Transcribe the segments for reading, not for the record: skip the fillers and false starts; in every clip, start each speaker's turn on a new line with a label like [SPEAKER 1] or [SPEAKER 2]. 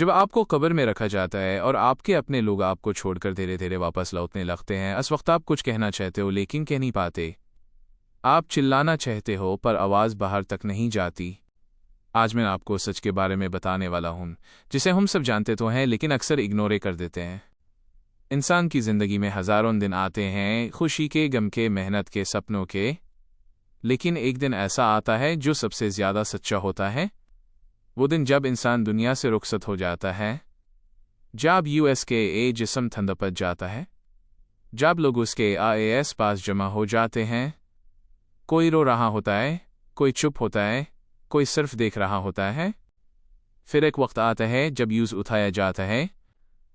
[SPEAKER 1] جب آپ کو قبر میں رکھا جاتا ہے اور آپ کے اپنے لوگ آپ کو چھوڑ کر دھیرے دھیرے واپس لوٹنے لگتے ہیں، اس وقت آپ کچھ کہنا چاہتے ہو لیکن کہہ نہیں پاتے۔ آپ چلانا چاہتے ہو پر آواز باہر تک نہیں جاتی۔ آج میں آپ کو سچ کے بارے میں بتانے والا ہوں، جسے ہم سب جانتے تو ہیں لیکن اکثر اگنور کر دیتے ہیں۔ انسان کی زندگی میں ہزاروں دن آتے ہیں، خوشی کے، غم کے، محنت کے، سپنوں کے، لیکن ایک دن ایسا آتا ہے جو سب سے زیادہ سچا ہوتا ہے۔ وہ دن جب انسان دنیا سے رخصت ہو جاتا ہے، جب اس کے جسم ٹھنڈا پڑ جاتا ہے، جب لوگ اس کے پاس جمع ہو جاتے ہیں۔ کوئی رو رہا ہوتا ہے، کوئی چپ ہوتا ہے، کوئی صرف دیکھ رہا ہوتا ہے۔ پھر ایک وقت آتا ہے جب اٹھایا جاتا ہے،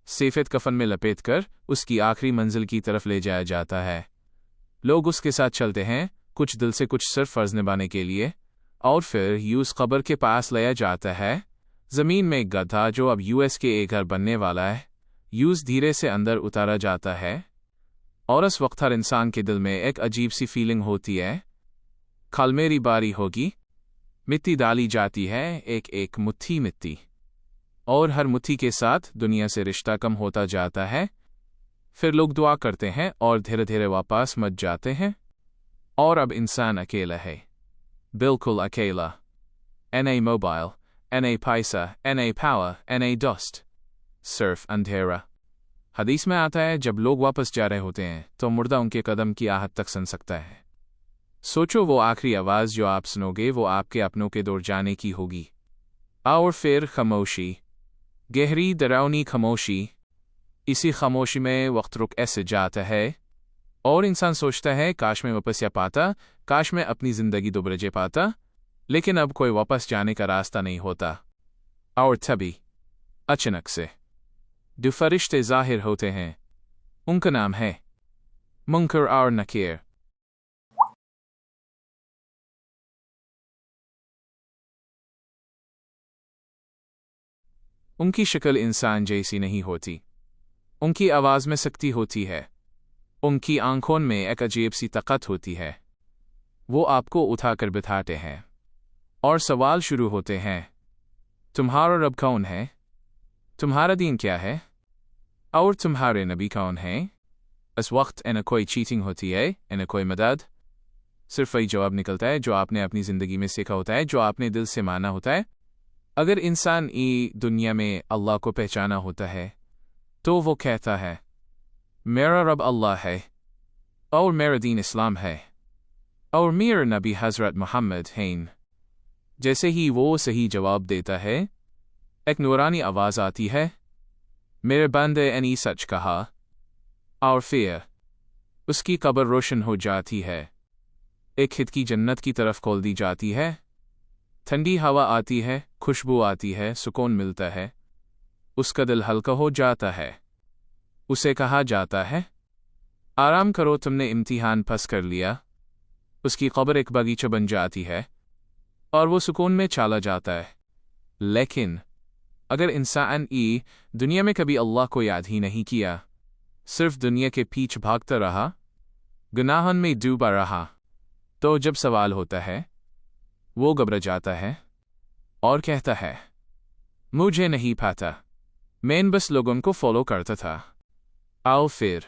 [SPEAKER 1] سفید کفن میں لپیٹ کر اس کی آخری منزل کی طرف لے جایا جاتا ہے۔ لوگ اس کے ساتھ چلتے ہیں، کچھ دل سے، کچھ صرف فرض نبھانے کے لیے، اور پھر اس قبر کے پاس لیا جاتا ہے۔ زمین میں ایک گدھا جو اب کے ایک گھر بننے والا ہے، دھیرے سے اندر اتارا جاتا ہے، اور اس وقت ہر انسان کے دل میں ایک عجیب سی فیلنگ ہوتی ہے، کل میری باری ہوگی۔ مٹی ڈالی جاتی ہے، ایک ایک مٹھی مٹی، اور ہر مٹھی کے ساتھ دنیا سے رشتہ کم ہوتا جاتا ہے۔ پھر لوگ دعا کرتے ہیں اور دھیرے دھیرے واپس مٹ جاتے ہیں، اور اب انسان اکیلا ہے، بالکل اکیلا۔ موبائل، پیسہ، پاور، ڈسٹ، صرف اندھیرا۔ حدیث میں آتا ہے جب لوگ واپس جا رہے ہوتے ہیں تو مردہ ان کے قدم کی آہٹ تک سن سکتا ہے۔ سوچو وہ آخری آواز جو آپ سنو گے وہ آپ کے اپنوں کے دور جانے کی ہوگی۔ اور پھر خاموشی، گہری ڈراؤنی خاموشی۔ اسی خاموشی میں وقت رک ایسے جاتا ہے، اور انسان سوچتا ہے کاش میں واپس جا پاتا، کاش میں اپنی زندگی دوبارہ جی پاتا، لیکن اب کوئی واپس جانے کا راستہ نہیں ہوتا۔ اور تبھی اچانک سے دو فرشتے ظاہر ہوتے ہیں، ان کا نام ہے منکر اور نکیر۔ ان کی شکل انسان جیسی نہیں ہوتی، ان کی آواز میں سختی ہوتی ہے، ان کی آنکھوں میں ایک عجیب سی طاقت ہوتی ہے۔ وہ آپ کو اٹھا کر بٹھاتے ہیں، اور سوال شروع ہوتے ہیں، تمہارا رب کون ہے؟ تمہارا دین کیا ہے؟ اور تمہارے نبی کون ہیں؟ اس وقت نہ کوئی چیٹنگ ہوتی ہے، نہ کوئی مدد، صرف وہی جواب نکلتا ہے جو آپ نے اپنی زندگی میں سیکھا ہوتا ہے، جو آپ نے دل سے مانا ہوتا ہے۔ اگر انسان دنیا میں اللہ کو پہچانا ہوتا ہے تو وہ کہتا ہے میرا رب اللہ ہے، اور میرا دین اسلام ہے، اور میرا نبی حضرت محمد ہیں۔ جیسے ہی وہ صحیح جواب دیتا ہے، ایک نورانی آواز آتی ہے، میرے بندے نے سچ کہا، اور پھر اس کی قبر روشن ہو جاتی ہے، ایک کھڑکی جنت کی طرف کھول دی جاتی ہے، ٹھنڈی ہوا آتی ہے، خوشبو آتی ہے، سکون ملتا ہے، اس کا دل ہلکا ہو جاتا ہے۔ اسے کہا جاتا ہے آرام کرو، تم نے امتحان پاس کر لیا۔ اس کی قبر ایک باغیچہ بن جاتی ہے، اور وہ سکون میں چلا جاتا ہے۔ لیکن اگر انسان دنیا میں کبھی اللہ کو یاد ہی نہیں کیا، صرف دنیا کے پیچھے بھاگتا رہا، گناہوں میں ڈوبا رہا، تو جب سوال ہوتا ہے وہ گھبرا جاتا ہے اور کہتا ہے مجھے نہیں پاتا، میں بس لوگوں کو فالو کرتا تھا۔ آؤ پھر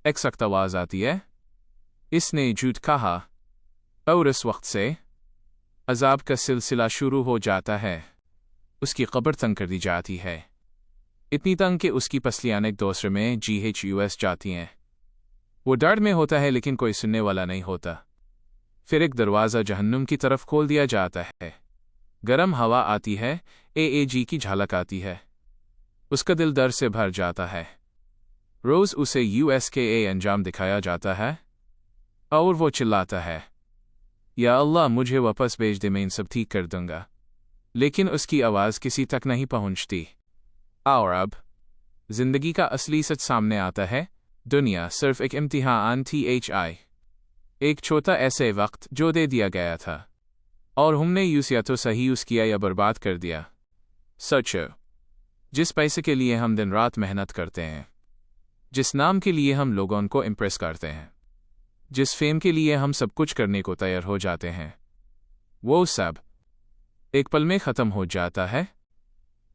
[SPEAKER 1] ایک سخت آواز آتی ہے، اس نے جھوٹ کہا، اور اس وقت سے عذاب کا سلسلہ شروع ہو جاتا ہے۔ اس کی قبر تنگ کر دی جاتی ہے، اتنی تنگ کہ اس کی پسلیاں ایک دوسرے میں جاتی ہیں۔ وہ ڈر میں ہوتا ہے لیکن کوئی سننے والا نہیں ہوتا۔ پھر ایک دروازہ جہنم کی طرف کھول دیا جاتا ہے، گرم ہوا آتی ہے، کی جھلک آتی ہے، اس کا دل ڈر سے بھر جاتا ہے۔ روز اسے انجام دکھایا جاتا ہے، اور وہ چلاتا ہے یا اللہ مجھے واپس بھیج دے، میں ان سب ٹھیک کر دوں گا، لیکن اس کی آواز کسی تک نہیں پہنچتی۔ اور اب زندگی کا اصلی سچ سامنے آتا ہے، دنیا صرف ایک امتحان تھی، ایک چھوٹا ایسے وقت جو دے دیا گیا تھا، اور ہم نے یا تو صحیح کیا یا برباد کر دیا۔ سچ جس پیسے کے لیے ہم دن رات محنت کرتے ہیں، جس نام کے لیے ہم لوگوں کو امپریس کرتے ہیں، جس فیم کے لیے ہم سب کچھ کرنے کو تیار ہو جاتے ہیں، وہ سب ایک پل میں ختم ہو جاتا ہے۔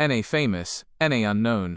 [SPEAKER 1] any famous, any unknown।